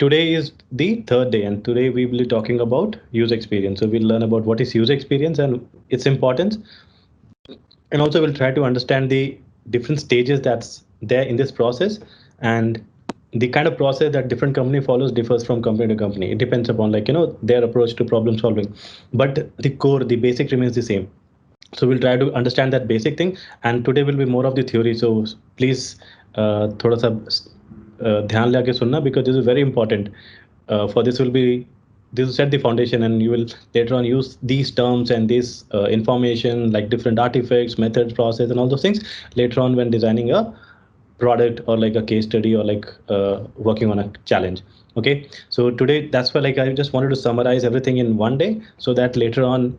Today is the third day, and today we will be talking about user experience. So we'll learn about what is user experience and its importance, and also we'll try to understand the different stages that's there in this process, and the kind of process that different company follows differs from company to company. It depends upon their approach to problem solving, but the core, the basic remains the same. So we'll try to understand that basic thing, and today will be more of the theory. So please थोड़ा सा ध्यान लगा के सुनना, because this is very important. For this will set the foundation, and you will later on use these terms and this information like different artifacts, methods, process, and all those things later on when designing a product or like a case study or working on a challenge. Okay, so today that's why I just wanted to summarize everything in one day, so that later on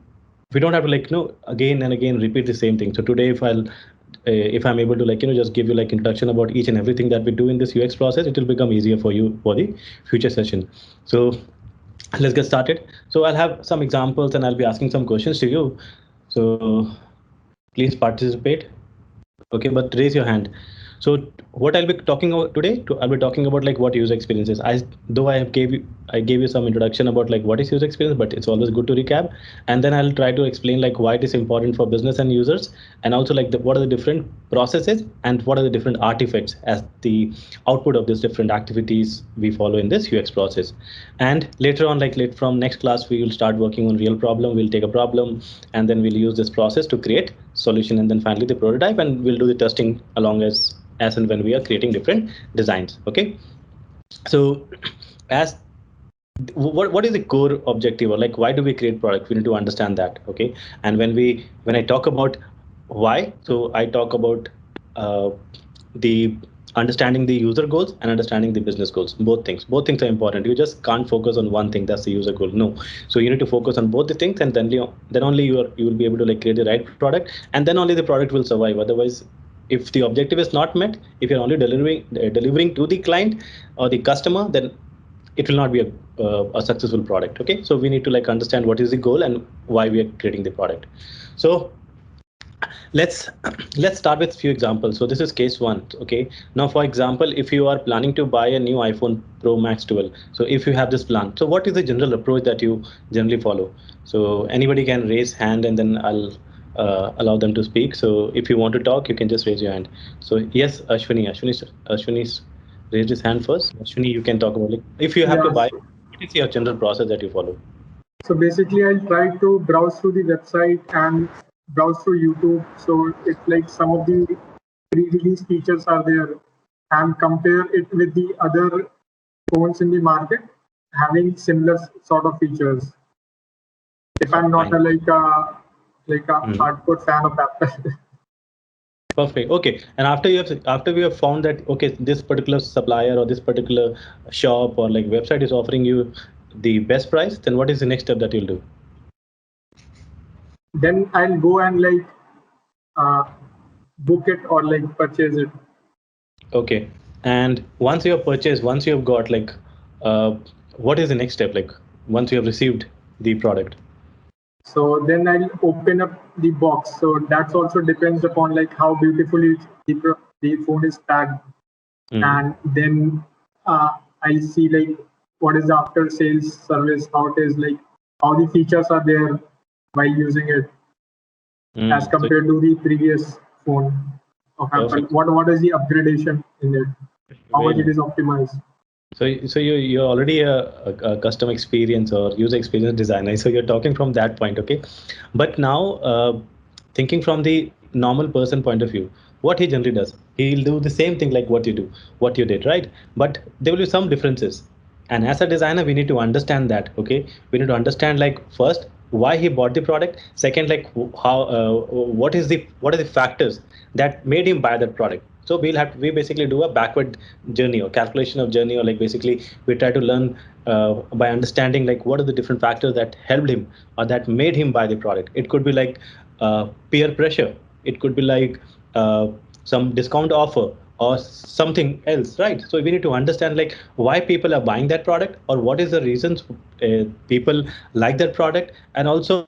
we don't have to again and again repeat the same thing. So today if I'm able to just give you introduction about each and everything that we do in this UX process, it will become easier for you for the future session. So let's get started. So I'll have some examples and I'll be asking some questions to you. So please participate. Okay, but raise your hand. So what I'll be talking about today, I'll be talking about what user experience is. Though I gave you some introduction about what is user experience, but it's always good to recap. And then I'll try to explain why it is important for business and users, and also what are the different processes and what are the different artifacts as the output of these different activities we follow in this UX process. And later on, from next class, we will start working on real problem. We'll take a problem and then we'll use this process to create solution, and then finally the prototype, and we'll do the testing along as and when we are creating different designs. Okay, so as what is the core objective, or why do we create product? We need to understand that. Okay, and when I talk about why, so I talk about the understanding the user goals and understanding the business goals. Both things are important. You just can't focus on one thing, that's the user goal. No, so you need to focus on both the things, and then only you will be able to create the right product, and then only the product will survive. Otherwise, if the objective is not met, if you're only delivering to the client or the customer, then it will not be a successful product. Okay, so we need to understand what is the goal and why we are creating the product. So let's let's start with few examples. So this is case one. Okay, now for example, if you are planning to buy a new iPhone Pro Max 12, so if you have this plan, so what is the general approach that you generally follow? So anybody can raise hand, and then I'll allow them to speak. So if you want to talk, you can just raise your hand. So yes, Ashwini's raised his hand first. Ashwini, you can talk about if you have to Yeah. buy, what is your general process that you follow? So basically, I'll try to browse through the website and browse through YouTube. So it's like some of the pre-release features are there, and compare it with the other phones in the market having similar sort of features. If I'm not Fine. a hardcore fan of Apple. Perfect. Okay. And after we have found that okay, this particular supplier or this particular shop or website is offering you the best price, then what is the next step that you'll do? Then I'll go and uh, book it or purchase it. Okay. And once you have purchased, once you have got uh, what is the next step? Once you have received the product. So then I'll open up the box. So that's also depends upon how beautifully the phone is tagged, and then I see what is the after sales service, how it is how the features are there while using it as compared to the previous phone of Apple. Perfect. What is the upgradation in it? How much it is optimized? So you're already a custom experience or user experience designer. So you're talking from that point, okay? But now thinking from the normal person point of view, what he generally does, he'll do the same thing like what you did, right? But there will be some differences. And as a designer, we need to understand that, okay? We need to understand first why he bought the product. Second, how what are the factors that made him buy that product. So we basically do a backward journey or calculation of journey, or basically we try to learn by understanding what are the different factors that helped him or that made him buy the product. It could be peer pressure. It could be some discount offer or something else, right? So we need to understand why people are buying that product, or what is the reasons people like that product, and also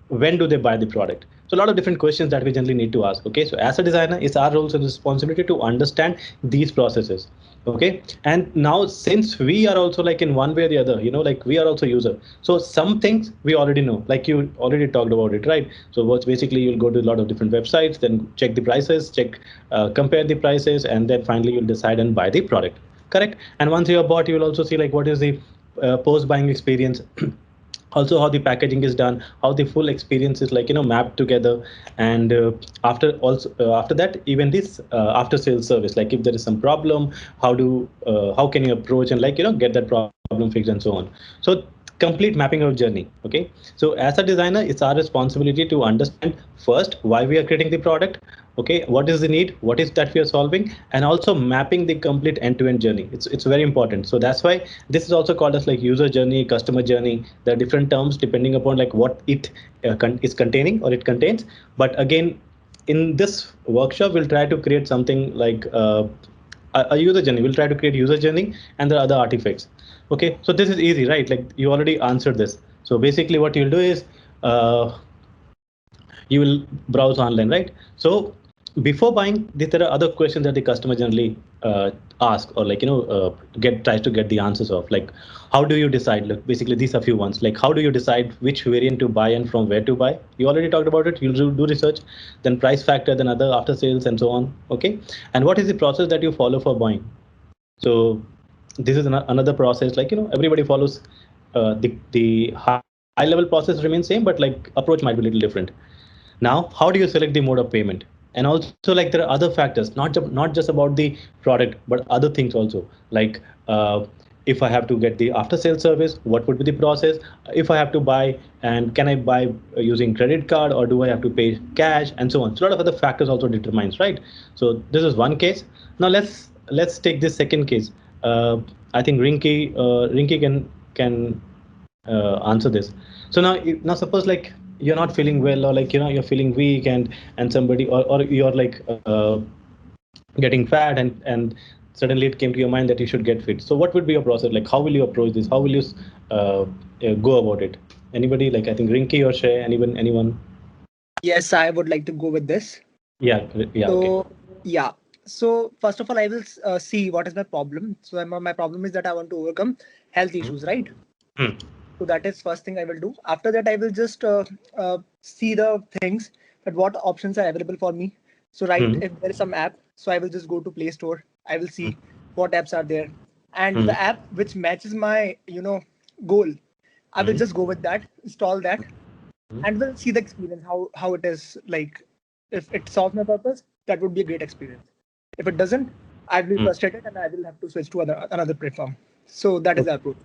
when do they buy the product. So a lot of different questions that we generally need to ask. Okay, so as a designer, it's our roles and responsibility to understand these processes. Okay, and now since we are also like in one way or the other, like we are also user, so some things we already know, like you already talked about it, right? So what's basically, you'll go to a lot of different websites, then check the prices, compare the prices, and then finally you'll decide and buy the product. Correct. And once you have bought, you will also see like what is the post buying experience, also how the packaging is done, how the full experience is like mapped together. And after that, even this after sales service, like if there is some problem, how can you approach and like get that problem fixed and so on. So complete mapping of journey. Okay, so as a designer, it's our responsibility to understand first why we are creating the product. Okay, what is the need, what is that we are solving, and also mapping the complete end-to-end journey. It's very important. So that's why this is also called as like user journey, customer journey. There are different terms depending upon like what it is containing or it contains. But again, in this workshop, we'll try to create something like a user journey. We'll try to create user journey, and there are other artifacts. Okay, so this is easy, right? Like you already answered this. So basically what you'll do is you will browse online, right? So before buying, there are other questions that the customer generally ask, or like tries to get the answers of, like how do you decide. Look, basically these are few ones, like how do you decide which variant to buy and from where to buy. You already talked about it. You'll do research, then price factor, then other after sales and so on. Okay, and what is the process that you follow for buying? So this is another process, like everybody follows the high level process remains same, but like approach might be a little different. Now, how do you select the mode of payment? And also, like there are other factors, not just about the product, but other things also. Like if I have to get the after sales service, what would be the process? If I have to buy, and can I buy using credit card, or do I have to pay cash, and so on. So a lot of other factors also determines, right? So this is one case. Now let's take this second case. I think Rinky can answer this. So now suppose like you're not feeling well, or like you're feeling weak, and somebody, or you're like getting fat, and suddenly it came to your mind that you should get fit. So what would be your process? Like how will you approach this? How will you go about it? Anybody, like I think Rinky or Shay, anyone? Yes, I would like to go with this. Yeah, So, okay. yeah. So first of all, I will see what is my problem. So my problem is that I want to overcome health issues, right? Hmm. So that is first thing I will do. After that, I will just see the things, that what options are available for me. So right, Hmm. if there is some app, so I will just go to Play Store. I will see what apps are there, and Hmm. the app which matches my goal, I will Hmm. just go with that, install that, Hmm. and we'll see the experience, how it is. Like if it solves my purpose, that would be a great experience. If it doesn't, I'll be Hmm. frustrated and I will have to switch to another platform. So that is the approach.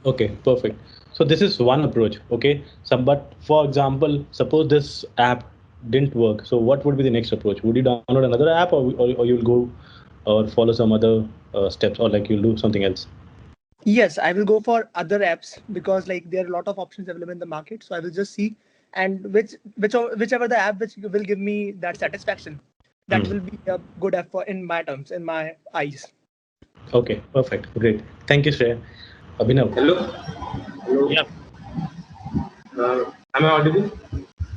Okay, perfect. So this is one approach. Okay. So, but for example, suppose this app didn't work. So what would be the next approach? Would you download another app, or you'll go or follow some other steps, or like you'll do something else? Yes, I will go for other apps, because like there are a lot of options available in the market. So I will just see, and whichever the app which will give me that satisfaction, that Hmm. will be a good app for, in my terms, in my eyes. Okay, perfect. Great. Thank you, Shreya. Abhinav. Hello. Hello. Yeah. Am I audible?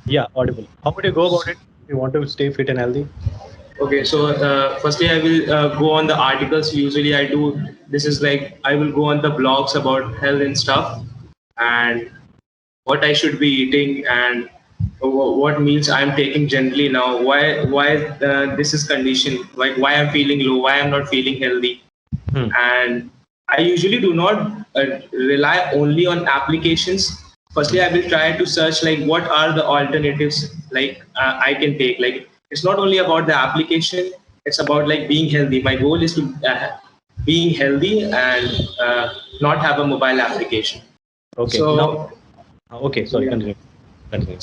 Yeah, audible. How would you go about it if you want to stay fit and healthy? Okay. So firstly, I will go on the articles. Usually, I do. This is like I will go on the blogs about health and stuff, and what I should be eating, and what meals I'm taking generally now. Why this is conditioned? Like why I'm feeling low, why I'm not feeling healthy. Hmm. And I usually do not rely only on applications. Firstly, I will try to search like what are the alternatives like I can take. Like it's not only about the application; it's about like being healthy. My goal is to being healthy and not have a mobile application. Okay. Now, So okay. Sorry. yeah. Continue. Continue.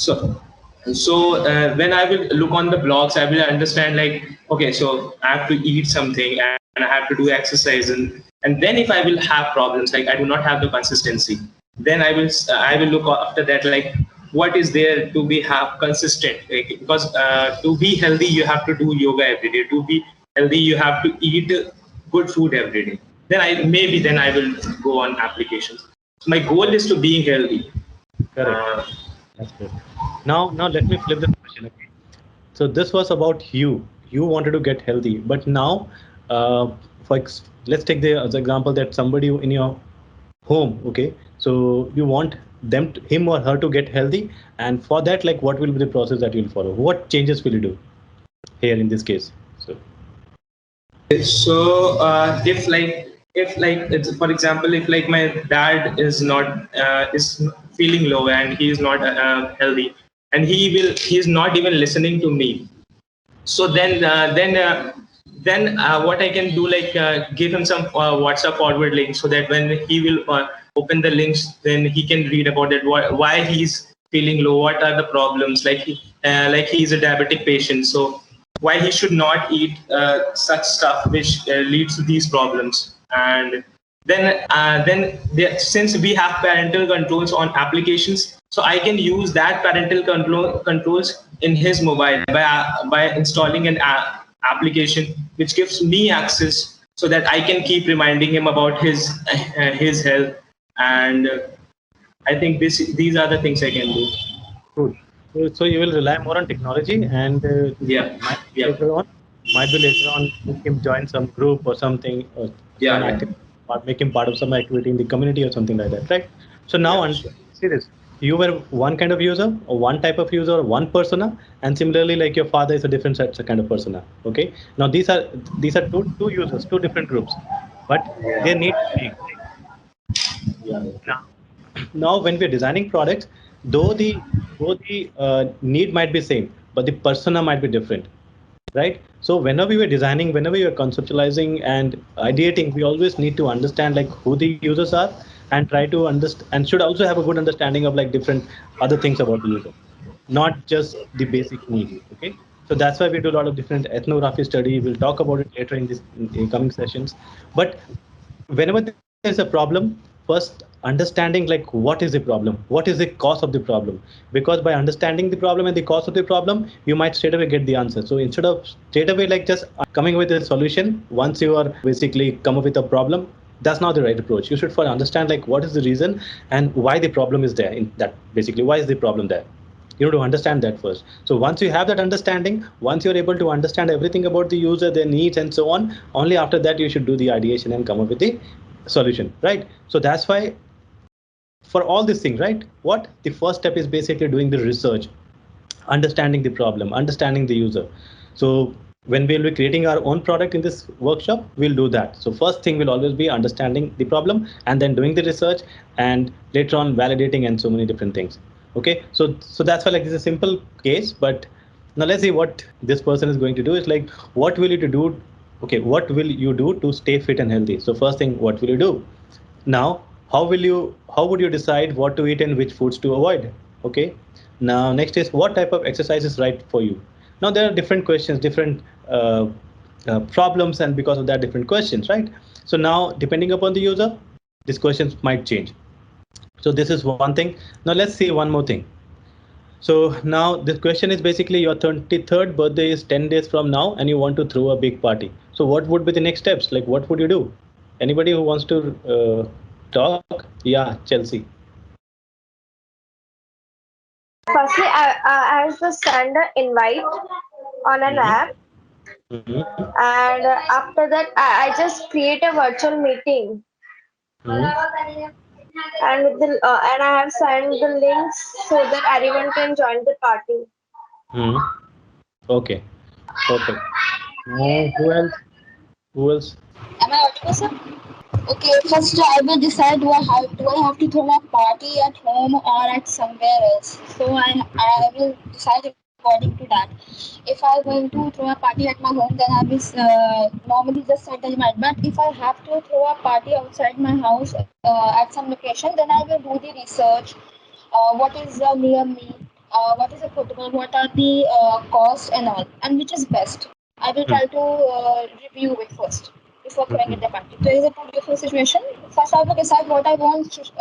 So when I will look on the blogs, I will understand like, okay, so I have to eat something and I have to do exercise, and then if I will have problems, like I do not have the consistency, then I will look after that, like what is there to be have consistent, like, because to be healthy you have to do yoga every day. To be healthy you have to eat good food every day. Then I will go on applications. My goal is to being healthy. Correct. That's good. Now let me flip the question. Okay. So this was about you. You wanted to get healthy, but now, let's take the as example that somebody in your home, okay, so you want him or her to get healthy, and for that, like, what will be the process that you'll follow? What changes will you do here in this case? So if it's, for example, if like my dad is not is feeling low and he is not healthy, and he is not even listening to me, so then what I can do, like give him some WhatsApp forward link, so that when he will open the links, then he can read about that, why he's feeling low, what are the problems, like he's a diabetic patient, so why he should not eat such stuff which leads to these problems. And then since we have parental controls on applications, so I can use that parental controls in his mobile by installing an application which gives me access, so that I can keep reminding him about his health. And I think these are the things I can do. Cool. So you will rely more on technology, and might be later on make him join some group or something, or some activity, or make him part of some activity in the community or something like that, right? So now, see this. You were one kind of user, or one type of user, or one persona, and similarly, like your father is a different kind of persona. Okay. Now these are two users, two different groups, but they need to be. Now when we're designing products, though the need might be same, but the persona might be different, right? So whenever we were designing, whenever we were conceptualizing and ideating, we always need to understand like who the users are, and try to understand, and should also have a good understanding of like different other things about the user, not just the basic need. Okay. So that's why we do a lot of different ethnography study. We'll talk about it later in coming sessions. But whenever there's a problem, first understanding like what is the problem, what is the cause of the problem, because by understanding the problem and the cause of the problem, you might straight away get the answer. So instead of straight away like just coming with a solution, once you are basically come up with a problem, that's not the right approach. You should first understand like what is the reason and why the problem is there. In that, basically, why is the problem there? You know, to understand that first. So once you have that understanding, once you're able to understand everything about the user, their needs and so on, only after that you should do the ideation and come up with the solution, right? So that's why for all these things, right, what the first step is basically doing the research, understanding the problem, understanding the user. So when we'll be creating our own product in this workshop, we'll do that. So first thing will always be understanding the problem, and then doing the research, and later on validating, and so many different things. Okay, so that's why like this is a simple case. But now let's see what this person is going to do. Is like, what will you do? Okay, what will you do to stay fit and healthy? So first thing, what will you do? Now, how would you decide what to eat and which foods to avoid? Okay. Now, next is what type of exercise is right for you? Now, there are different questions, different problems, and because of that, different questions, right? So now, depending upon the user, these questions might change. So this is one thing. Now, let's see one more thing. So now this question is basically your 23rd birthday is 10 days from now, and you want to throw a big party. So what would be the next steps? Like, what would you do? Anybody who wants to talk? Yeah, Chelsea. Firstly, I just send an invite on an app, and after that, I just create a virtual meeting, and and I have sent the links so that everyone can join the party. Okay, perfect. Who else? Am I audible, sir? Okay, first I will decide do I have to throw a party at home or at somewhere else. So I will decide according to that. If I'm going to throw a party at my home, then I will normally just set the mind. But if I have to throw a party outside my house at some location, then I will do the research. What is near me? What is affordable? What are the costs and all? And which is best? I will try to review it first before throwing at the party. There is a two different situation. First, I will decide what I want. Should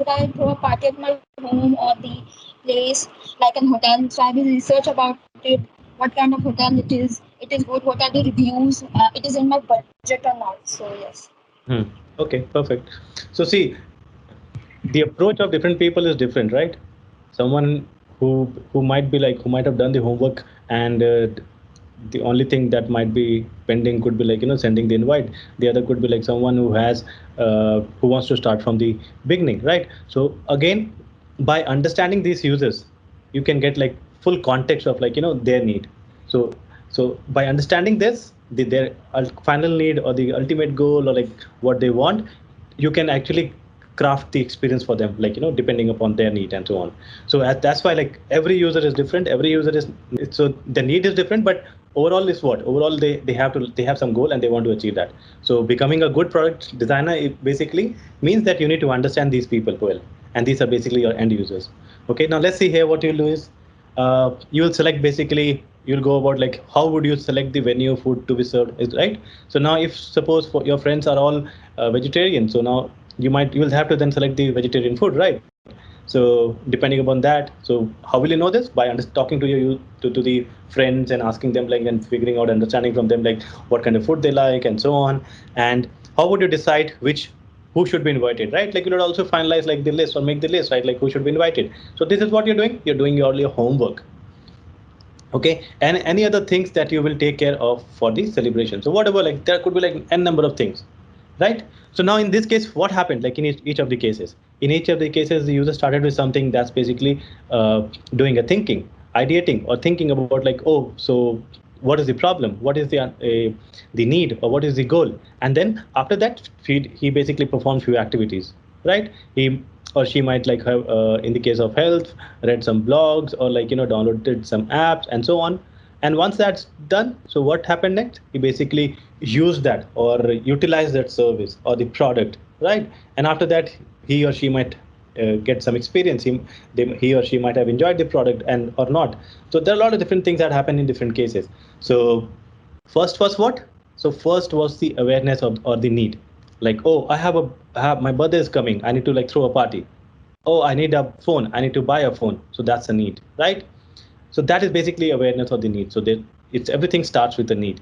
I throw a party at my home or the place like a hotel? So I will research about it. What kind of hotel it is? It is good. What are the reviews? It is in my budget or not? So yes. Okay, perfect. So see, the approach of different people is different, right? Someone who might be like, who might have done the homework and the only thing that might be pending could be like, sending the invite. The other could be like someone who has who wants to start from the beginning, right? So again, by understanding these users, you can get like full context of like, their need. So by understanding this, their final need or the ultimate goal or like what they want, you can actually craft the experience for them, like, depending upon their need and so on. So that's why like every user is different. Every user is, so the need is different, but overall is what? Overall, they have some goal and they want to achieve that. So becoming a good product designer, it basically means that you need to understand these people well. And these are basically your end users. Okay, now let's see here what you'll do is, you will select basically, you'll go about like how would you select the venue food to be served, is right? So now if suppose for your friends are all vegetarian, so now you will have to then select the vegetarian food, right? So depending upon that, so how will you know this? By talking to to the friends and asking them like and figuring out, understanding from them like what kind of food they like and so on. And how would you decide who should be invited, right? Like you would also finalize like the list or make the list, right? Like who should be invited. So this is what you're doing. You're doing your homework. Okay, and any other things that you will take care of for the celebration. So whatever, like there could be like n number of things, right? So now in this case, what happened? Like in each of the cases, the user started with something that's basically doing a thinking, ideating, or thinking about like, oh, so what is the problem? What is the need, or what is the goal? And then after that, he basically performed few activities, right? He or she might like have, in the case of health, read some blogs or like, downloaded some apps and so on. And once that's done, so what happened next? He basically used that or utilized that service or the product, right? And after that, he or she might get some experience. He or she might have enjoyed the product and or not. So there are a lot of different things that happen in different cases. So first was what? So first was the awareness of or the need. Like, oh, I have my birthday is coming. I need to like throw a party. Oh, I need a phone. I need to buy a phone. So that's a need, right? So that is basically awareness of the need. So everything starts with the need.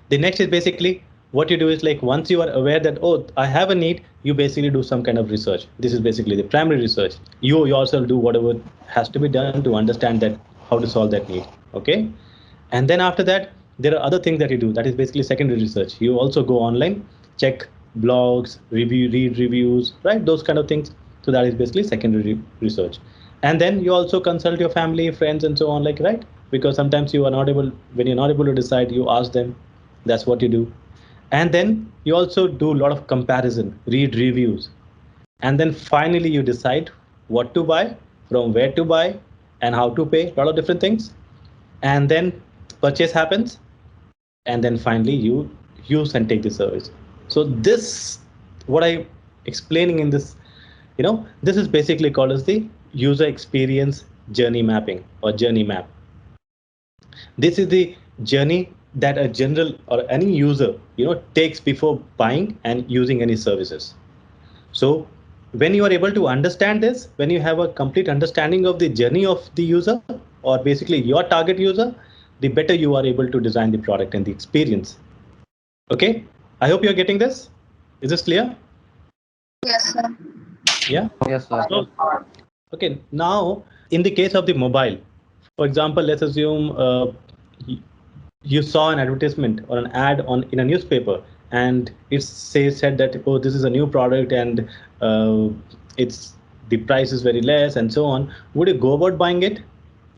The next is basically what you do is like once you are aware that, oh, I have a need, you basically do some kind of research. This is basically the primary research. You yourself do whatever has to be done to understand that how to solve that need. Okay. And then after that, there are other things that you do. That is basically secondary research. You also go online, check blogs, read reviews, right? Those kind of things. So that is basically secondary research. And then you also consult your family, friends, and so on, like, right? Because sometimes when you're not able to decide, you ask them. That's what you do. And then you also do a lot of comparison, read reviews. And then finally you decide what to buy, from where to buy, and how to pay, a lot of different things. And then purchase happens. And then finally you use and take the service. So this, what I'm explaining in this, this is basically called as the user experience journey mapping or journey map. This is the journey that a general or any user, takes before buying and using any services. So when you are able to understand this, when you have a complete understanding of the journey of the user or basically your target user, the better you are able to design the product and the experience. Okay, I hope you're getting this. Is this clear? Yes, sir. Yeah. Yes, sir. So, okay, now in the case of the mobile, for example, let's assume you saw an advertisement or an ad in a newspaper, and it said that, oh, this is a new product and the price is very less and so on. Would you go about buying it?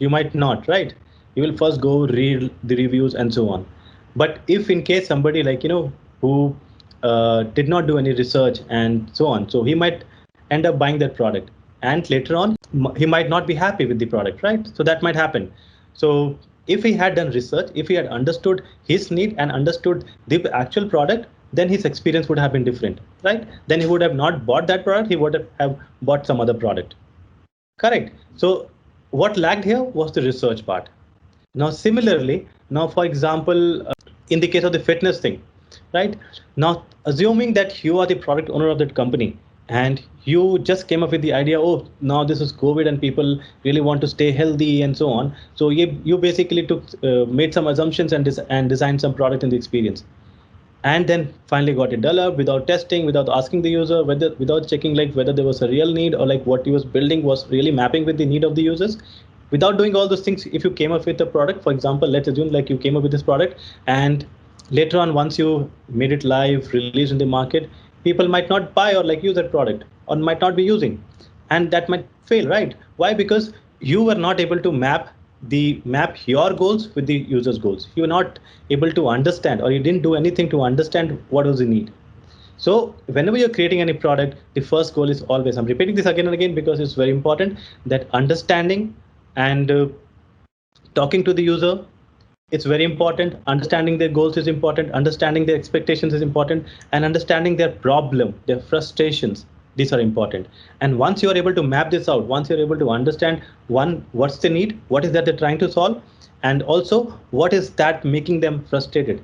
You might not, right? You will first go read the reviews and so on. But if in case somebody like, who did not do any research and so on, so he might end up buying that product, and later on he might not be happy with the product, right? So that might happen. So if he had done research, if he had understood his need and understood the actual product, then his experience would have been different, right? Then he would have not bought that product, he would have bought some other product. Correct. So what lagged here was the research part. Now similarly, now for example, in the case of the fitness thing, right? Now assuming that you are the product owner of that company, and you just came up with the idea, oh, now this is COVID and people really want to stay healthy and so on. So you basically made some assumptions and designed some product in the experience, and then finally got it developed without testing, without asking the user, without checking like whether there was a real need or like what he was building was really mapping with the need of the users. Without doing all those things, if you came up with a product, for example, let's assume like you came up with this product, and later on, once you made it live, released in the market, people might not buy or like use that product, or might not be using, and that might fail, right? Why? Because you were not able to map your goals with the user's goals. You were not able to understand, or you didn't do anything to understand what was the need. So whenever you're creating any product, the first goal is always, I'm repeating this again and again because it's very important, that understanding and talking to the user, it's very important. Understanding their goals is important. Understanding their expectations is important, and understanding their problem, their frustrations, these are important. And once you're able to map this out, once you're able to understand, one, what's the need, what is that they're trying to solve, and also what is that making them frustrated.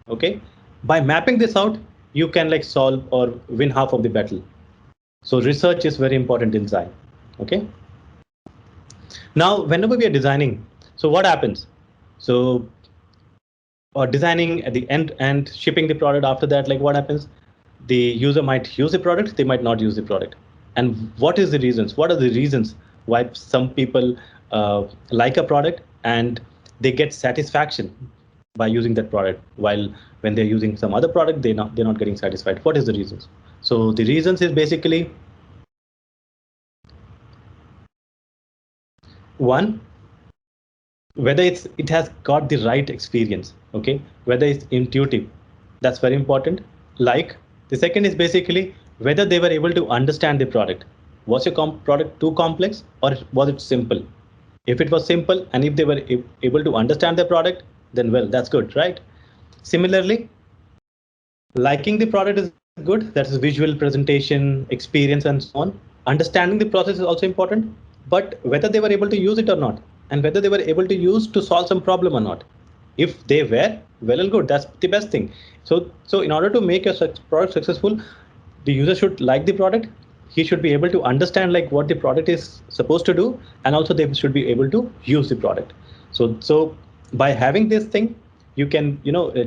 Okay, by mapping this out, you can like solve or win half of the battle. So research is very important in design. Okay, now whenever we are designing, so what happens? So, or designing at the end and shipping the product after that, like what happens? The user might use the product, they might not use the product. And what is the reasons? What are the reasons why some people like a product and they get satisfaction by using that product, while when they're using some other product, they're not getting satisfied? What is the reasons? So the reasons is basically, one, whether it has got the right experience, okay, whether it's intuitive, that's very important. Like, the second is basically whether they were able to understand the product. Was your product too complex, or was it simple? If it was simple, and if they were able to understand the product, then well, that's good, right? Similarly, liking the product is good, that is visual presentation, experience, and so on. Understanding the process is also important, but whether they were able to use it or not, and whether they were able to use to solve some problem or not. If they were, well and good, that's the best thing. So in order to make your product successful, the user should like the product. He should be able to understand like what the product is supposed to do, and also they should be able to use the product. So by having this thing, you can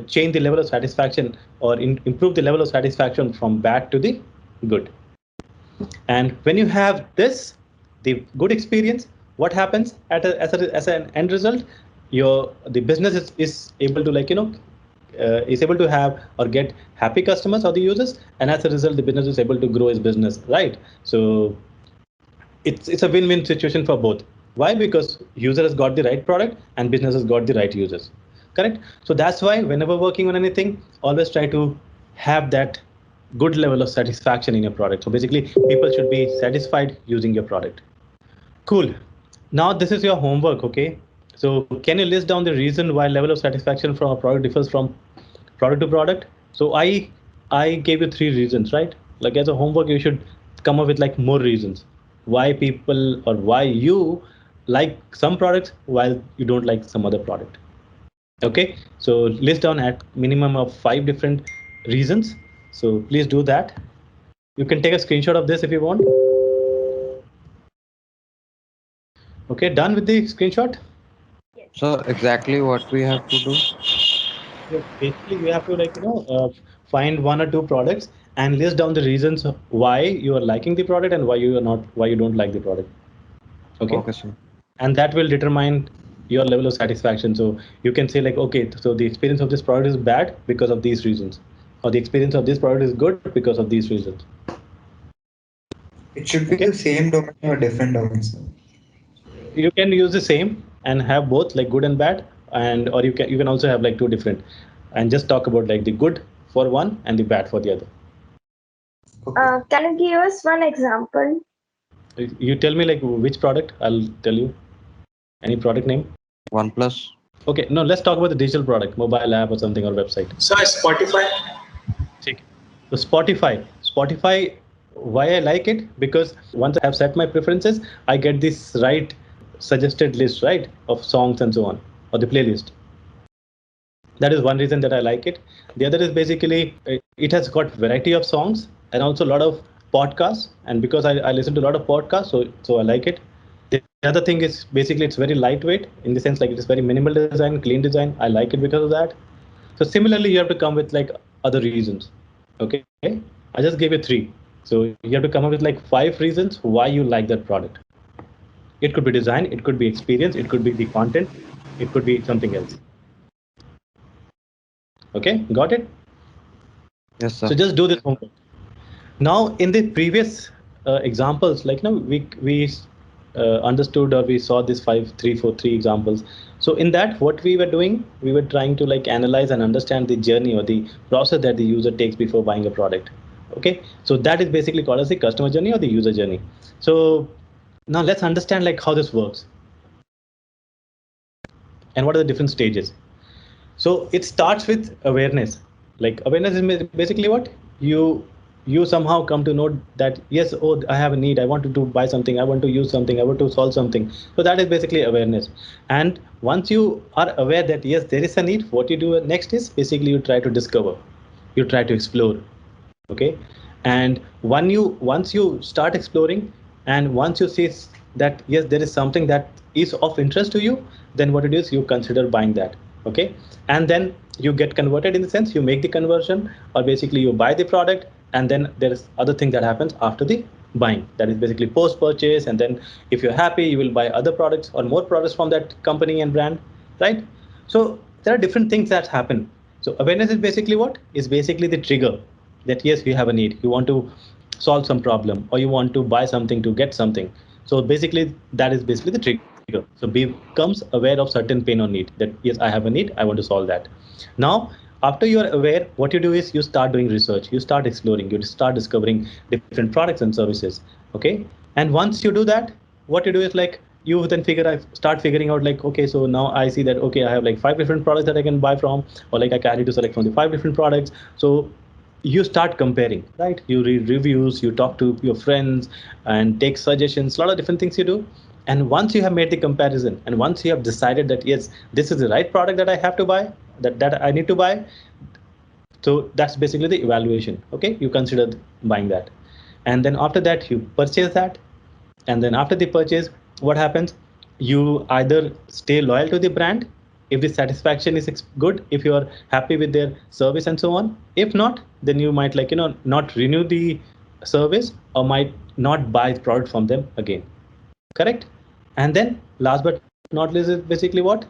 change the level of satisfaction, or improve the level of satisfaction from bad to the good. And when you have this, the good experience, what happens as an end result? The business is able to is able to have or get happy customers or the users, and as a result, the business is able to grow its business, right? So it's a win-win situation for both. Why? Because user has got the right product and business has got the right users. Correct? So that's why whenever working on anything, always try to have that good level of satisfaction in your product. So basically, people should be satisfied using your product. Cool. Now this is your homework, okay? So can you list down the reason why level of satisfaction from a product differs from product to product? So I gave you 3 reasons, right? Like as a homework, you should come up with like more reasons why people, or why you like some products while you don't like some other product. Okay, so list down at minimum of 5 different reasons. So please do that. You can take a screenshot of this if you want. Okay, done with the screenshot? So exactly what we have to do? So basically, you have to find 1 or 2 products and list down the reasons why you are liking the product and why you don't like the product. Okay. Okay, sir. And that will determine your level of satisfaction. So you can say like, okay, so the experience of this product is bad because of these reasons, or the experience of this product is good because of these reasons. It should be the same domain or different domains. You can use the same and have both, like good and bad, or you can also have like 2 different, and just talk about like the good for one and the bad for the other. Okay. Can you give us one example? You tell me like which product, I'll tell you. Any product name? OnePlus. Okay, no, let's talk about the digital product, mobile app or something, or website. So Spotify. So Spotify, why I like it? Because once I have set my preferences, I get this right suggested list, right, of songs and so on, or the playlist. That is one reason that I like it. The other is basically it has got variety of songs and also a lot of podcasts. And because I listen to a lot of podcasts, so I like it. The other thing is basically it's very lightweight, in the sense like it is very minimal design, clean design. I like it because of that. So similarly, you have to come with like other reasons. Okay, I just gave you 3. So you have to come up with like 5 reasons why you like that product. It could be design, it could be experience, it could be the content, it could be something else. Okay, got it? Yes, sir. So just do this homework. Now, in the previous examples, like we understood, or we saw this 5, 3, 4, 3 examples. So in that, what we were doing, we were trying to like analyze and understand the journey or the process that the user takes before buying a product. Okay, so that is basically called as the customer journey or the user journey. So now let's understand like how this works and what are the different stages. So it starts with awareness. Like awareness is basically what you somehow come to know that yes, oh, I have a need, I want to buy something, I want to use something, I want to solve something. So that is basically awareness. And once you are aware that yes, there is a need, what you do next is basically you try to discover, you try to explore. Okay, and once you start exploring, and once you see that yes, there is something that is of interest to you, then what it is, you consider buying that. Okay, and then you get converted, in the sense you make the conversion, or basically you buy the product, and then there is other thing that happens after the buying, that is basically post purchase. And then if you're happy, you will buy other products or more products from that company and brand, right? So there are different things that happen. So awareness is basically what is basically the trigger that yes, you have a need, you want to solve some problem, or you want to buy something to get something. So basically that is basically the trigger. So becomes aware of certain pain or need, that yes, I have a need, I want to solve that. Now after you are aware, what you do is you start doing research, you start exploring, you start discovering different products and services. Okay, and once you do that, what you do is like you then start figuring out like, okay, so now I see that okay, I have like 5 different products that I can buy from, or like I need to select from the 5 different products. So you start comparing, right? You read reviews, you talk to your friends and take suggestions, a lot of different things you do. And once you have made the comparison, and once you have decided that yes, this is the right product that I have to buy, that I need to buy, so that's basically the evaluation. Okay, you consider buying that, and then after that you purchase that. And then after the purchase, what happens? You either stay loyal to the brand if the satisfaction is good, if you are happy with their service and so on. If not, then you might like not renew the service, or might not buy the product from them again. Correct? And then last but not least is basically what?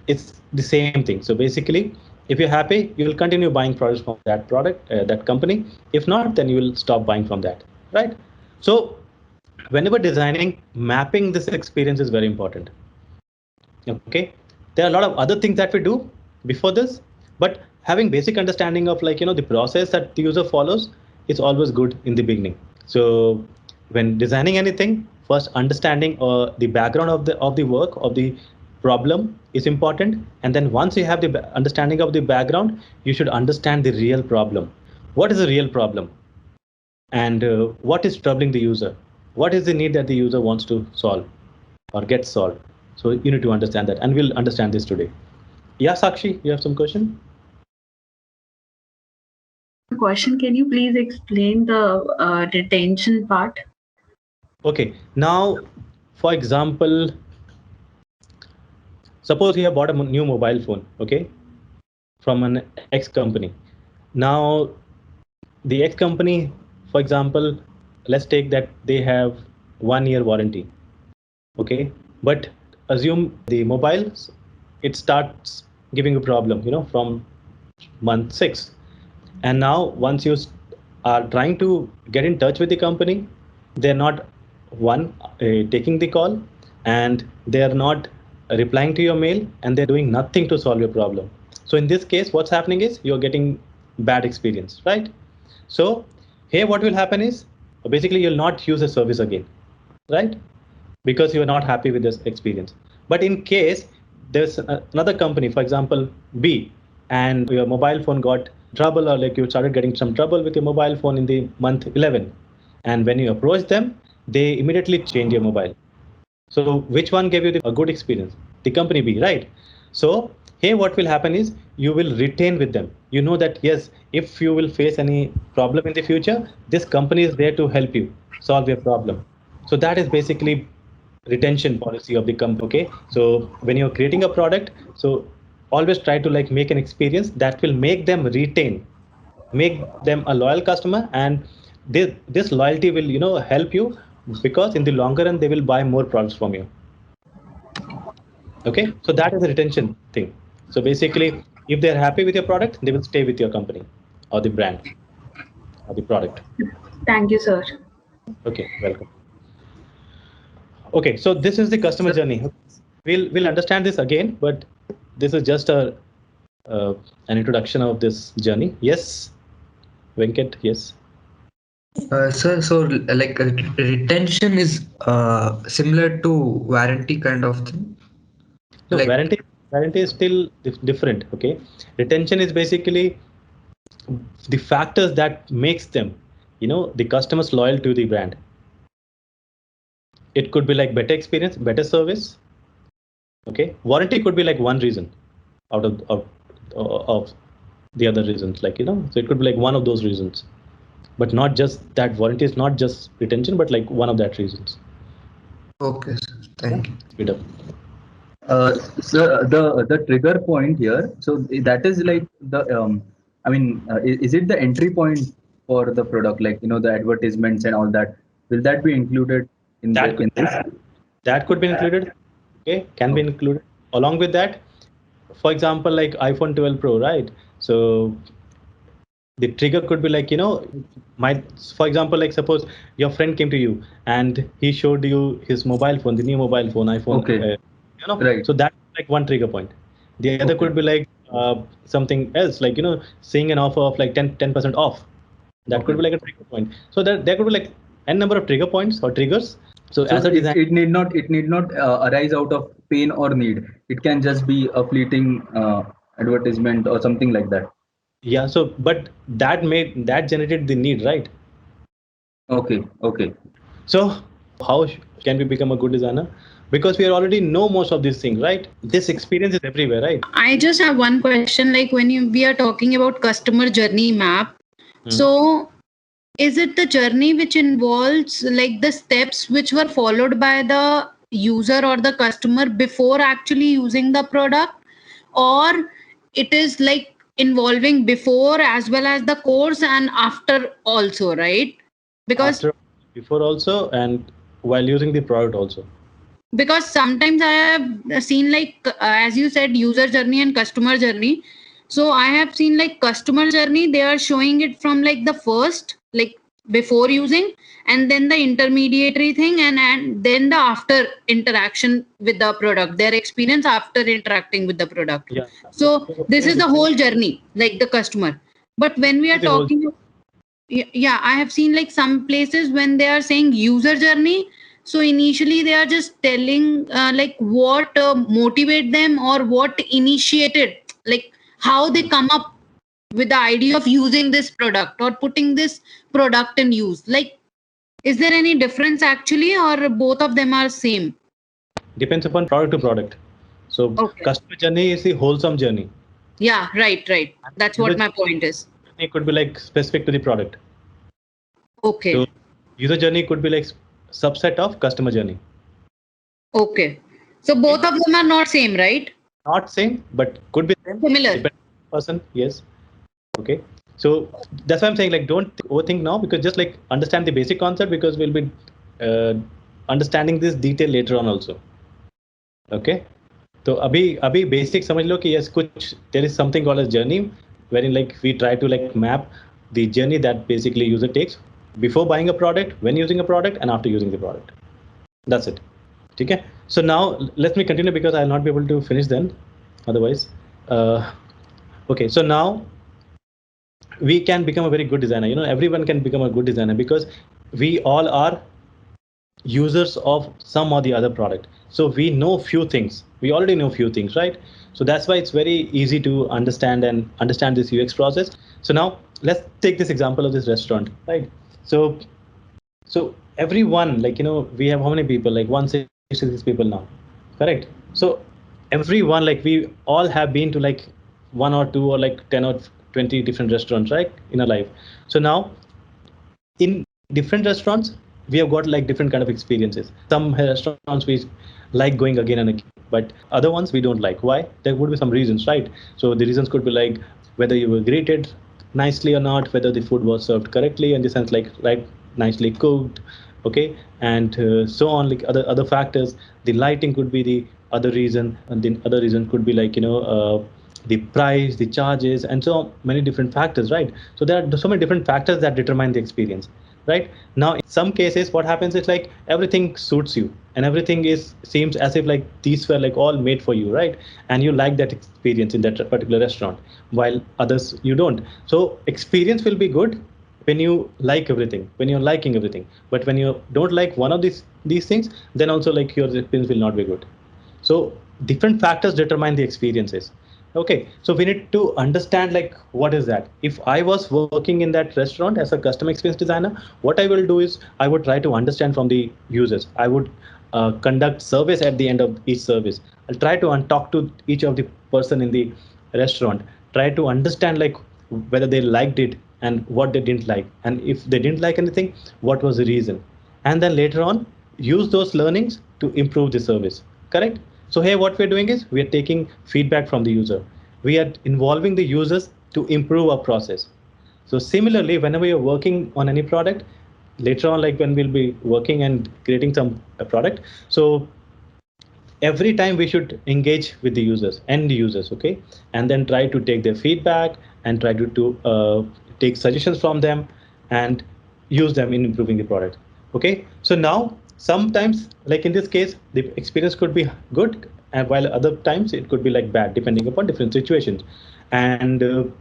It's the same thing. So basically, if you're happy, you will continue buying products from that that company. If not, then you will stop buying from that, right? So whenever designing, mapping this experience is very important. Okay, there are a lot of other things that we do before this, but having basic understanding of like the process that the user follows is always good in the beginning. So when designing anything, first understanding the background of the work, of the problem is important. And then once you have the understanding of the background, you should understand the real problem. What is the real problem? And what is troubling the user? What is the need that the user wants to solve or get solved? So you need to understand that, and we'll understand this today. Yeah, Sakshi, you have some question? Question, can you please explain the retention part? Okay, now for example, suppose you have bought a new mobile phone, okay, from an X company. Now the X company, for example, let's take that they have 1-year warranty. Okay, but assume the mobile, it starts giving a problem from month 6. And now once you are trying to get in touch with the company, they're not taking the call, and they're not replying to your mail, and they're doing nothing to solve your problem. So in this case, what's happening is you're getting bad experience, right? So here what will happen is basically you'll not use the service again, right? Because you are not happy with this experience. But in case there's another company, for example B, and your mobile phone got trouble, or like you started getting some trouble with your mobile phone in the month 11, and when you approach them, they immediately change your mobile. So which one gave you a good experience? The company B, right? So here what will happen is you will retain with them. You know that yes, if you will face any problem in the future, this company is there to help you solve your problem. So that is basically retention policy of the company. Okay, so when you're creating a product, so always try to like make an experience that will make them retain, make them a loyal customer, and this loyalty will help you, because in the longer run they will buy more products from you. Okay, so that is a retention thing. So basically, if they're happy with your product, they will stay with your company or the brand or the product. Thank you, sir. Okay, welcome. Okay, so this is the customer journey. We'll understand this again, but this is just an introduction of this journey. Yes, Venkat. Yes. So like retention is similar to warranty kind of thing. No, Like- warranty is still different. Okay, retention is basically the factors that makes them, the customers loyal to the brand. It could be like better experience, better service. Okay, warranty could be like one reason out of the other reasons, so it could be like one of those reasons, but not just that. Warranty is not just retention, but like one of that reasons. Okay, sir. Thank you. Speed up. So the trigger point here, so that is like the is it the entry point for the product, like the advertisements and all that? Will that be included in this? That could be included. Okay, can be included along with that. For example, like iPhone 12 Pro, right? So the trigger could be like, for example, like suppose your friend came to you and he showed you his mobile phone, the new mobile phone, iPhone. Okay. Right. So that's like one trigger point. The other could be like something else, like, seeing an offer of like 10% off. That could be like a trigger point. So there could be like n number of trigger points or triggers. So as a design, it need not arise out of pain or need. It can just be a fleeting advertisement or something like that. Yeah. So, but that generated the need, right? Okay. So how can we become a good designer? Because we already know most of these things, right? This experience is everywhere, right? I just have one question. Like when we are talking about customer journey map, so is it the journey which involves like the steps which were followed by the user or the customer before actually using the product, or it is like involving before as well as the course and after also, right? Because before also and while using the product also. Because sometimes I have seen like as you said, user journey and customer journey. So I have seen like customer journey, they are showing it from like the first, like before using, and then the intermediary thing, and then the after interaction with the product, their experience after interacting with the product. Yeah. So this is the whole journey, like the customer. But when we are talking, yeah, I have seen like some places when they are saying user journey. So initially they are just telling like what motivate them or what initiated, like how they come up with the idea of using this product or putting this product in use. Like, is there any difference actually, or both of them are same? Depends upon product to product. So customer journey is the wholesome journey. Yeah, right. That's what my point is. It could be like specific to the product. Okay. So user journey could be like subset of customer journey. Okay. So both of them are not same, right? Not same, but could be same. Similar. Depending on the person, yes. Okay. So that's why I'm saying, like, don't overthink now, because just like understand the basic concept, because we'll be understanding this detail later on also. Okay. So abhi basic samajh lo ki yes, there is something called a journey, wherein like we try to like map the journey that basically user takes before buying a product, when using a product, and after using the product. That's it. Okay. So now let me continue, because I'll not be able to finish then otherwise. Okay. So now we can become a very good designer. Everyone can become a good designer, because we all are users of some or the other product. So we know few things. We already know few things, right? So that's why it's very easy to understand this UX process. So now let's take this example of this restaurant, right? So everyone, like, we have how many people? Like 166 people now, correct? So everyone, like, we all have been to like 1 or 2 or like 10 or 20 different restaurants, right, in our life. So now in different restaurants, we have got like different kind of experiences. Some restaurants we like going again and again, but other ones we don't like. Why? There would be some reasons, right? So the reasons could be like whether you were greeted nicely or not, whether the food was served correctly, in the sense like right, nicely cooked, okay, and so on. Like other factors, the lighting could be the other reason, and then other reason could be like, the price, the charges, and so many different factors, right? So there are so many different factors that determine the experience, right? Now, in some cases, what happens is like everything suits you and everything seems as if like these were like all made for you, right? And you like that experience in that particular restaurant, while others you don't. So experience will be good when you like everything, when you're liking everything. But when you don't like one of these things, then also like your experience will not be good. So different factors determine the experiences. Okay, so we need to understand like what is that. If I was working in that restaurant as a customer experience designer, what I will do is I would try to understand from the users. I would conduct surveys at the end of each service. I'll try to talk to each of the person in the restaurant, try to understand like whether they liked it and what they didn't like, and if they didn't like anything, what was the reason, and then later on use those learnings to improve the service. Correct? So here what we're doing is we are taking feedback from the user. We are involving the users to improve our process. So similarly, whenever you're working on any product, later on, like when we'll be working and creating some product, so every time we should engage with the users, end users, okay, and then try to take their feedback and try to take suggestions from them and use them in improving the product. Okay, so now sometimes, like in this case, the experience could be good, and while other times it could be like bad, depending upon different situations. And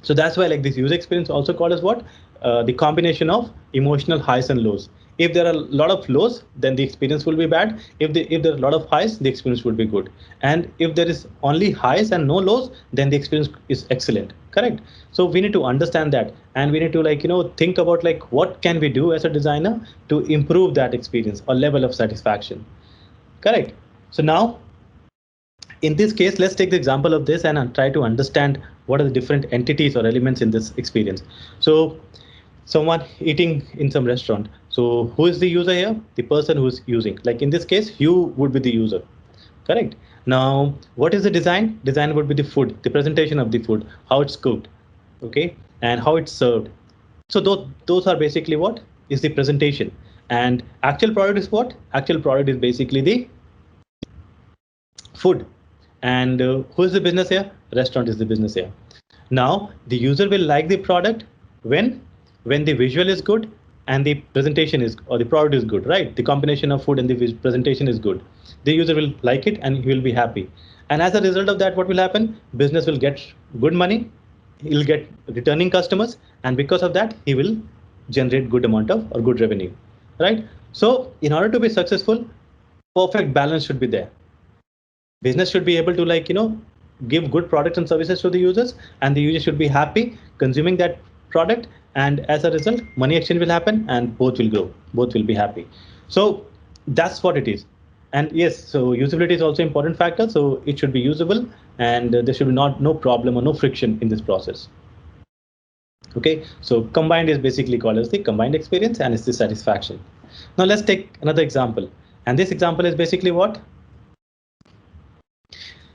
so that's why like this user experience also called as what? The combination of emotional highs and lows. If there are a lot of lows, then the experience will be bad. If there are a lot of highs, the experience will be good. And if there is only highs and no lows, then the experience is excellent. Correct? So we need to understand that, and we need to like think about like what can we do as a designer to improve that experience or level of satisfaction. Correct? So now, in this case, let's take the example of this and try to understand what are the different entities or elements in this experience. So someone eating in some restaurant. So who is the user here? The person who's using. Like in this case, you would be the user. Correct? Now, what is the design? Design would be the food, the presentation of the food, how it's cooked, okay, and how it's served. So those are basically what is the presentation. And actual product is what? Actual product is basically the food. And who is the business here? Restaurant is the business here. Now, the user will like the product when the visual is good and the presentation is, or the product is good, right? The combination of food and the presentation is good. The user will like it and he will be happy. And as a result of that, what will happen? Business will get good money. He'll get returning customers. And because of that, he will generate good amount of or good revenue, right? So in order to be successful, perfect balance should be there. Business should be able to like, give good products and services to the users, and the user should be happy consuming that product. And as a result, money exchange will happen and both will grow, both will be happy. So that's what it is. And yes, so usability is also an important factor. So it should be usable, and there should be no problem or no friction in this process. Okay, so combined is basically called as the combined experience, and it's the satisfaction. Now let's take another example. And this example is basically what?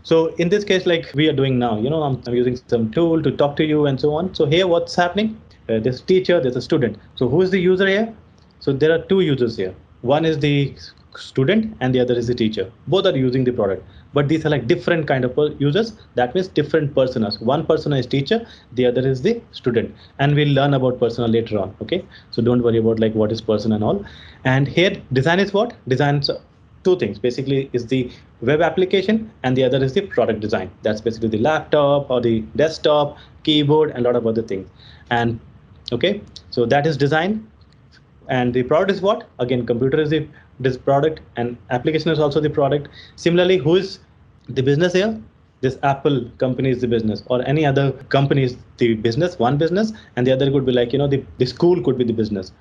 So in this case, like we are doing now, I'm using some tool to talk to you and so on. So here what's happening? There's a teacher, there's a student. So who is the user here? So there are two users here. One is the student and the other is the teacher. Both are using the product, but these are like different kind of users. That means different personas. One persona is teacher, the other is the student. And we'll learn about persona later on. Okay, so don't worry about like what is persona and all. And here design is what? Design's two things basically is the web application, and the other is the product design. That's basically the laptop or the desktop, keyboard, and a lot of other things. And okay, so that is design. And the product is what? Again, computer is this product, and application is also the product. Similarly, who is the business here? This Apple company is the business, or any other company is the business, one business, and the other could be like, the school could be the business,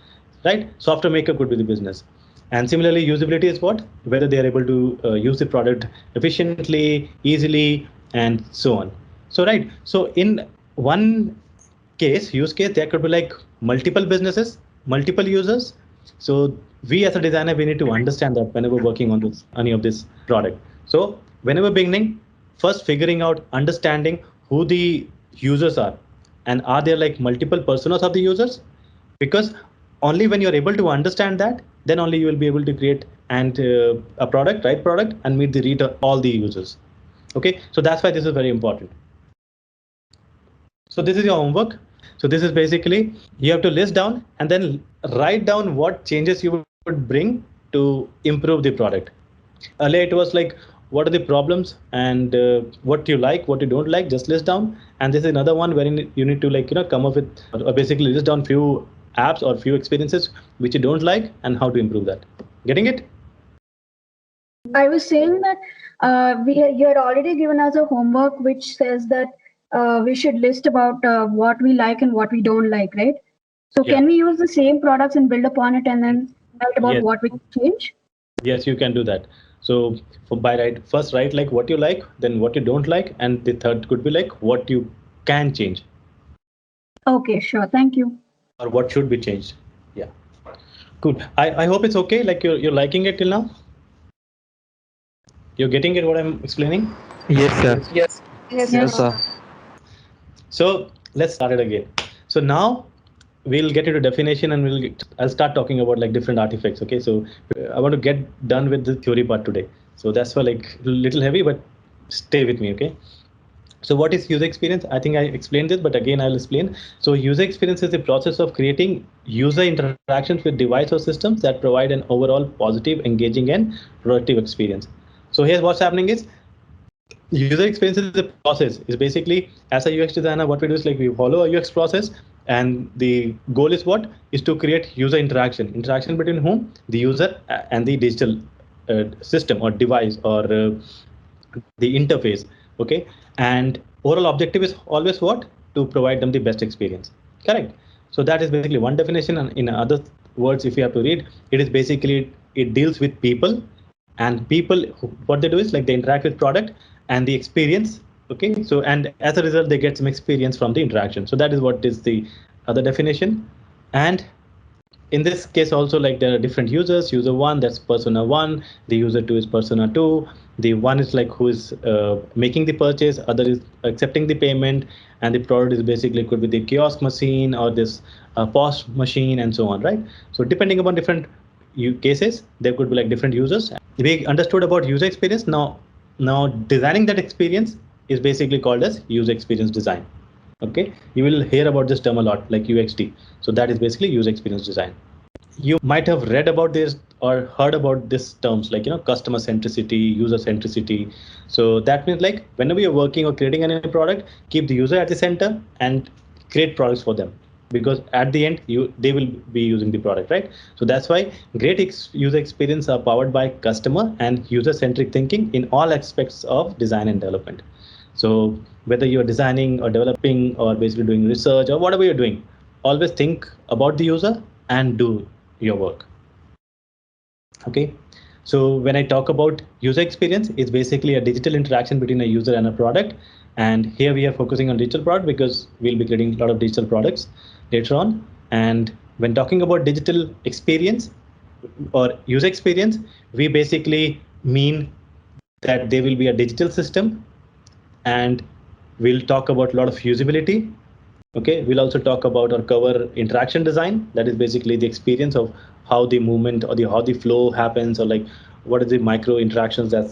right? Software maker could be the business. And similarly, usability is what? Whether they are able to use the product efficiently, easily, and so on. So, right. So in one use case, there could be like multiple businesses, multiple users. So we as a designer, we need to understand that whenever working on any of this product. So whenever beginning, first figuring out, understanding who the users are, and are there like multiple personas of the users? Because only when you're able to understand that, then only you will be able to create and a product, right product, and meet the read all the users. Okay, so that's why this is very important. So this is your homework. So this is basically, you have to list down and then write down what changes you would bring to improve the product. Earlier it was like, what are the problems and what you like, what you don't like, just list down. And this is another one wherein you need to like, come up with, or basically list down few apps or few experiences which you don't like and how to improve that. Getting it? I was saying that you had already given us a homework which says that we should list about what we like and what we don't like, right? So Yeah. Can we use the same products and build upon it and then write about Yes. what we can change? Yes, you can do that. So first write like what you like, then what you don't like, and the third could be like what you can change Okay, sure. Thank you. or what should be changed. Yeah, good. I hope it's okay. Like you're liking it till now. You're getting it what I'm explaining. Yes, sir. Yes. Yes, sir. So let's start it again. So now we'll get into definition and I'll start talking about like different artifacts. Okay, so I want to get done with the theory part today. So that's why like a little heavy, but stay with me. Okay. So what is user experience? I think I explained this, but again, I'll explain. So user experience is the process of creating user interactions with device or systems that provide an overall positive, engaging and productive experience. So here's what's happening is, user experience is the process. Is basically, as a UX designer, what we do is like we follow a UX process, and the goal is what is to create user interaction between whom? The user and the digital system or device or the interface. Okay, and overall objective is always what? To provide them the best experience. Correct. So that is basically one definition, and in other words, if you have to read, it is basically, it deals with people, and people, what they do is like they interact with product and the experience. Okay, so and as a result they get some experience from the interaction. So that is what is the other definition. And in this case also, like there are different users. User 1, that's persona 1, the user 2 is persona 2, the one is like who is making the purchase, other is accepting the payment, and the product is basically could be the kiosk machine or this POS machine and so on, right? So depending upon different cases, there could be like different users. We understood about user experience. Now designing that experience is basically called as user experience design. Okay, you will hear about this term a lot, like UXD. So that is basically user experience design. You might have read about this or heard about these terms like customer centricity, user centricity. So that means like whenever you're working or creating any product, keep the user at the center and create products for them, because at the end they will be using the product, right? So that's why great user experience are powered by customer and user centric thinking in all aspects of design and development. So whether you're designing or developing or basically doing research or whatever you're doing, always think about the user and do your work. Okay, so when I talk about user experience, it's basically a digital interaction between a user and a product. And here we are focusing on digital product because we'll be creating a lot of digital products later on. And when talking about digital experience or user experience, we basically mean that there will be a digital system, and we'll talk about a lot of usability. Okay, we'll also talk about or cover interaction design. That is basically the experience of how the movement or how the flow happens, or like what are the micro interactions that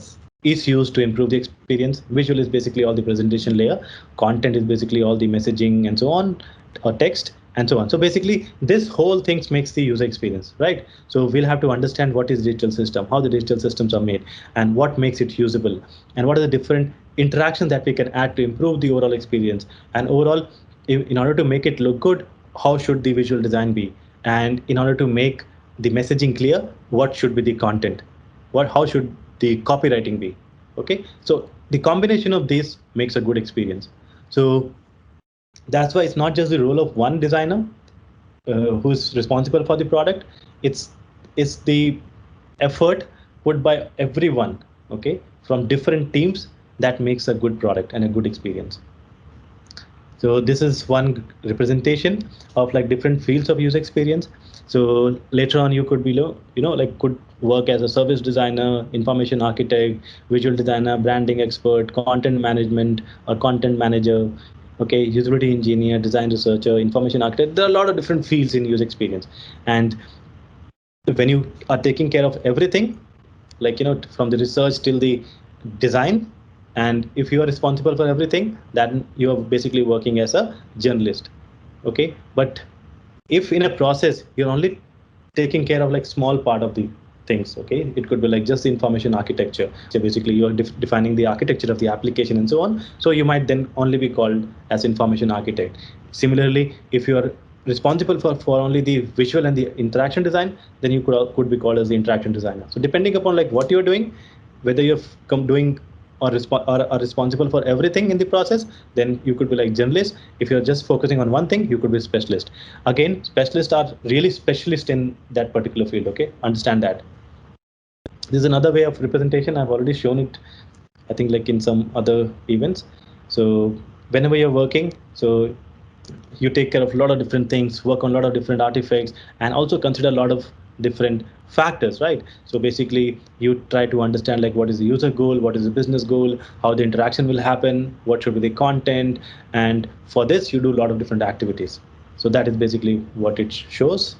is used to improve the experience. Visual is basically all the presentation layer. Content is basically all the messaging and so on, or text and so on. So basically this whole thing makes the user experience, right? So we'll have to understand what is digital system, how the digital systems are made, and what makes it usable, and what are the different interactions that we can add to improve the overall experience. And overall, in order to make it look good, how should the visual design be? And in order to make the messaging clear, what should be the content? How should the copywriting be? Okay, so the combination of these makes a good experience. So that's why it's not just the role of one designer who's responsible for the product. It's the effort put by everyone, okay, from different teams, that makes a good product and a good experience. So this is one representation of like different fields of user experience. So later on you could be like could work as a service designer, information architect, visual designer, branding expert, content management or content manager, okay, usability engineer, design researcher, information architect. There are a lot of different fields in user experience, and when you are taking care of everything, like, from the research till the design. And if you are responsible for everything, then you are basically working as a journalist. Okay. But if in a process, you're only taking care of like small part of the things, okay, it could be like just the information architecture. So basically you're defining the architecture of the application and so on. So you might then only be called as information architect. Similarly, if you are responsible for only the visual and the interaction design, then you could be called as the interaction designer. So depending upon like what you're doing, whether you're doing or are responsible for everything in the process, then you could be like generalist. If you're just focusing on one thing, you could be specialist. Again, specialists are really specialists in that particular field. Okay, understand that. This is another way of representation. I've already shown it, I think, like in some other events. So whenever you're working, so you take care of a lot of different things, work on a lot of different artifacts, and also consider a lot of different factors, right? So basically you try to understand like what is the user goal, what is the business goal, how the interaction will happen, what should be the content, and for this you do a lot of different activities. So that is basically what it shows.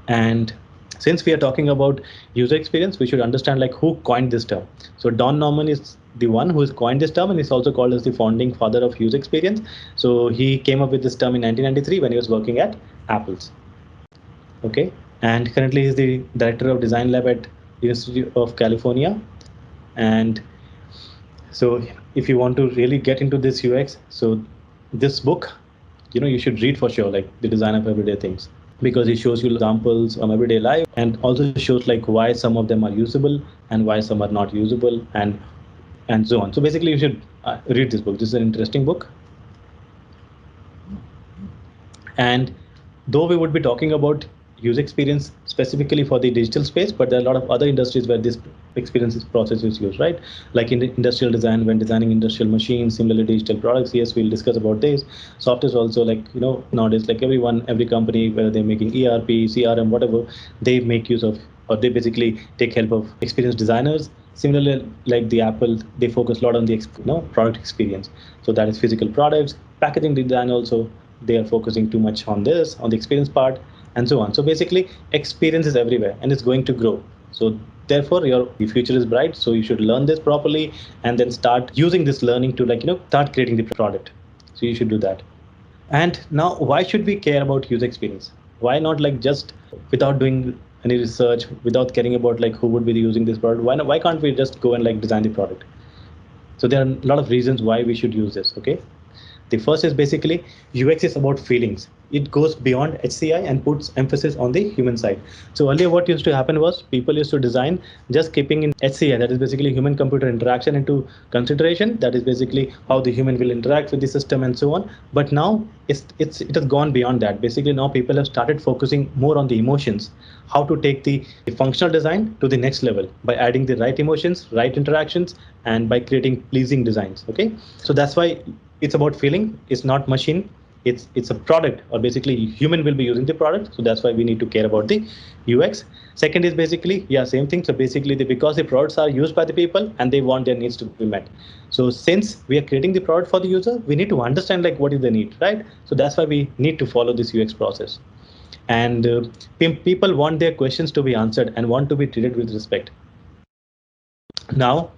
And since we are talking about user experience, we should understand like who coined this term. So Don Norman is the one who has coined this term, and is also called as the founding father of user experience. So he came up with this term in 1993 when he was working at Apple's. Okay, and currently he's the director of design lab at University of California. And so if you want to really get into this UX, so this book, you should read for sure, like The Design of Everyday Things, because it shows you examples from everyday life, and also shows like why some of them are usable and why some are not usable, and so on. So basically you should read this book. This is an interesting book. And though we would be talking about user experience specifically for the digital space, but there are a lot of other industries where this experience process is used, right? Like in industrial design, when designing industrial machines, similarly digital products. Yes, we'll discuss about this. Software is also like, nowadays, like every company, whether they're making ERP, CRM, whatever, they make use of, or they basically take help of experienced designers. Similarly, like the Apple, they focus a lot on the product experience. So that is physical products, packaging design also, they are focusing too much on this, on the experience part, and so on. So basically experience is everywhere and it's going to grow. So therefore your future is bright. So you should learn this properly and then start using this learning to start creating the product. So you should do that. And now, why should we care about user experience? Why not like just without doing any research, without caring about like who would be using this product? Why can't we just go and like design the product? So there are a lot of reasons why we should use this. Okay. The first is basically UX is about feelings. It goes beyond HCI and puts emphasis on the human side. So earlier what used to happen was people used to design just keeping in HCI, that is basically human computer interaction, into consideration. That is basically how the human will interact with the system and so on. But now it has gone beyond that. Basically now people have started focusing more on the emotions, how to take the functional design to the next level by adding the right emotions, right interactions, and by creating pleasing designs. Okay, so that's why it's about feeling. It's not machine. It's a product, or basically human will be using the product. So that's why we need to care about the UX. Second is basically, same thing. So basically because the products are used by the people and they want their needs to be met. So since we are creating the product for the user, we need to understand like what is the need, right? So that's why we need to follow this UX process. And people want their questions to be answered and want to be treated with respect. Now,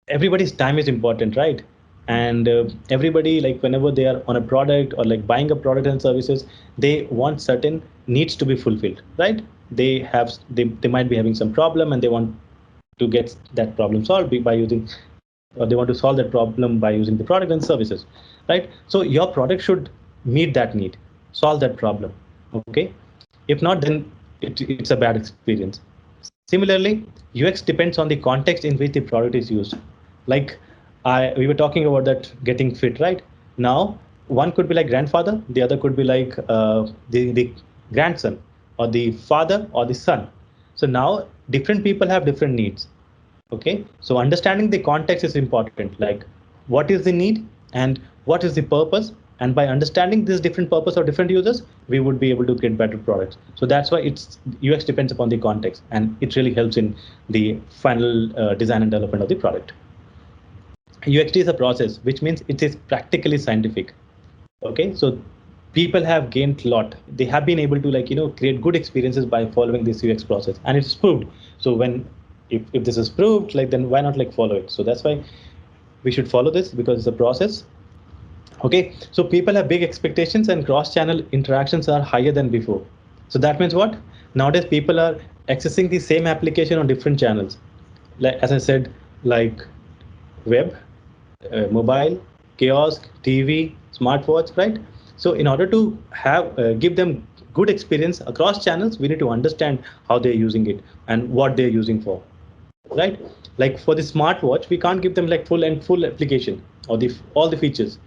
everybody's time is important, right? And everybody, like whenever they are on a product or like buying a product and services, they want certain needs to be fulfilled, right? They might be having some problem and they want to get that problem solved by using, or they want to solve that problem by using the product and services, right? So your product should meet that need, solve that problem. Okay, if not, then it's a bad experience. Similarly, UX depends on the context in which the product is used. Like we were talking about that getting fit, right? Now, one could be like grandfather, the other could be like the grandson, or the father or the son. So now different people have different needs. Okay, so understanding the context is important. Like what is the need and what is the purpose? And by understanding this different purpose of different users, we would be able to get better products. So that's why UX depends upon the context, and it really helps in the final design and development of the product. UXD is a process, which means it is practically scientific. Okay, so people have gained a lot. They have been able to create good experiences by following this UX process, and it's proved. So when if this is proved, like, then why not like follow it? So that's why we should follow this, because it's a process. Okay, so people have big expectations and cross-channel interactions are higher than before. So that means what? Nowadays people are accessing the same application on different channels. Like, as I said, like web, mobile, kiosk, TV, smartwatch, right? So in order to have give them good experience across channels, we need to understand how they're using it and what they're using for, right? Like for the smartwatch, we can't give them like full application or all the features,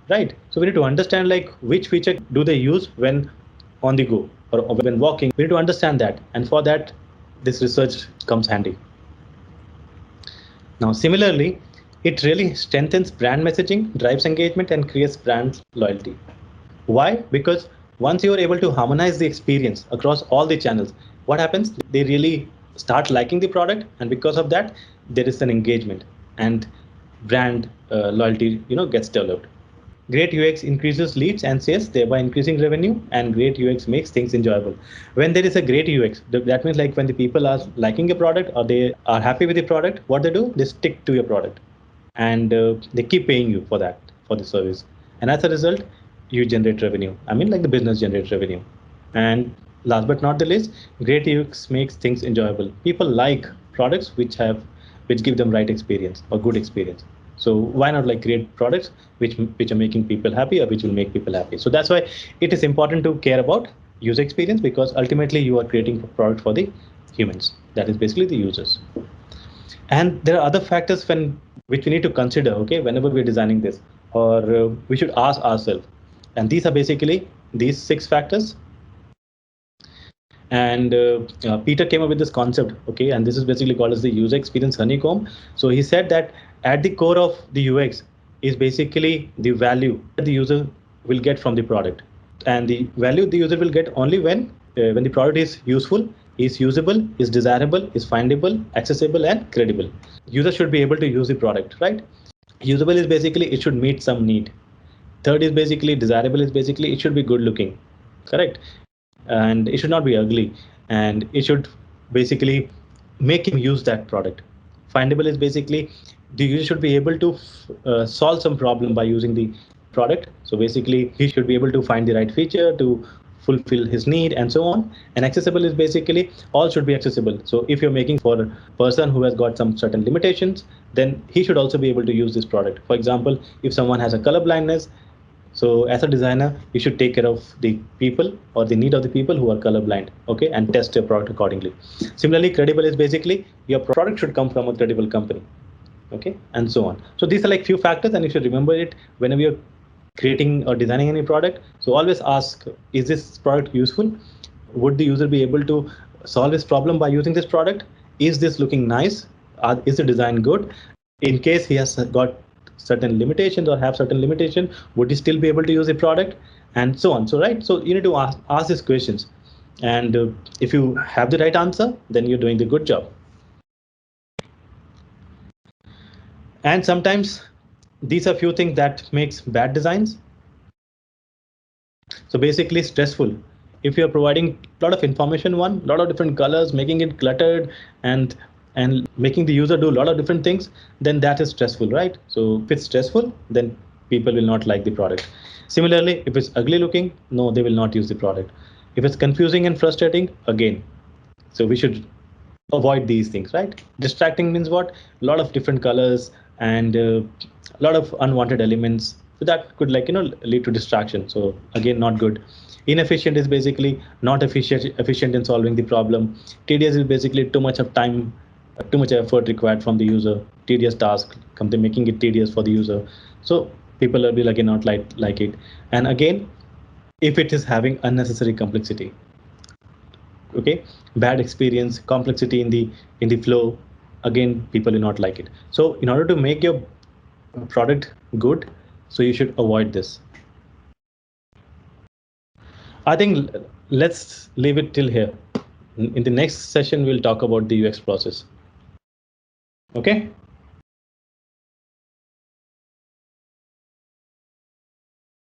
right? So we need to understand like which feature do they use when on the go or when walking. We need to understand that, and for that this research comes handy. Now similarly, it really strengthens brand messaging, drives engagement, and creates brand loyalty. Why? Because once you are able to harmonize the experience across all the channels, what happens? They really start liking the product, and because of that, there is an engagement and brand loyalty, gets developed. Great UX increases leads and sales, thereby increasing revenue, and great UX makes things enjoyable. When there is a great UX, that means like when the people are liking a product or they are happy with the product, what they do? They stick to your product, and they keep paying you for that, for the service. And as a result, you generate revenue. I mean, like the business generates revenue. And last but not the least, great UX makes things enjoyable. People like products which give them right experience or good experience. So why not like create products which are making people happy or which will make people happy? So that's why it is important to care about user experience, because ultimately you are creating a product for the humans. That is basically the users. And there are other factors which we need to consider, okay, whenever we're designing this, or we should ask ourselves. And these are basically these 6 factors. And Peter came up with this concept, okay, and this is basically called as the user experience honeycomb. So he said that at the core of the UX is basically the value that the user will get from the product, and the value the user will get only when the product is useful, is usable, is desirable, is findable, accessible, and credible. User should be able to use the product, right? Usable is basically it should meet some need. Third is basically desirable is basically it should be good looking, correct? And it should not be ugly, and it should basically make him use that product. Findable is basically the user should be able to solve some problem by using the product. So basically he should be able to find the right feature to fulfill his need and so on. And accessible is basically all should be accessible. So if you're making for a person who has got some certain limitations, then he should also be able to use this product. For example, if someone has a color blindness, so as a designer, you should take care of the people or the need of the people who are colorblind, okay, and test your product accordingly. Similarly, credible is basically your product should come from a credible company, okay, and so on. So these are like few factors, and you should remember it whenever you're creating or designing any product. So always ask, is this product useful? Would the user be able to solve this problem by using this product? Is this looking nice? Is the design good? In case he has got certain limitations or have certain limitation, would he still be able to use the product, and so on? So right, so you need to ask these questions, and if you have the right answer, then you're doing the good job. And sometimes these are few things that makes bad designs. So basically stressful. If you're providing a lot of information, a lot of different colors, making it cluttered and making the user do a lot of different things, then that is stressful, right? So if it's stressful, then people will not like the product. Similarly, if it's ugly looking, no, they will not use the product. If it's confusing and frustrating, again, so we should avoid these things, right? Distracting means what? A lot of different colors and a lot of unwanted elements. So that could lead to distraction. So again, not good. Inefficient is basically not efficient in solving the problem. Tedious is basically too much of time, too much effort required from the user. Tedious task, they're making it tedious for the user. So people will be not like it. And again, if it is having unnecessary complexity, okay, bad experience, complexity in the flow, again, people will not like it. So in order to make your product good, so you should avoid this. I think let's leave it till here. In the next session, we'll talk about the UX process. Okay.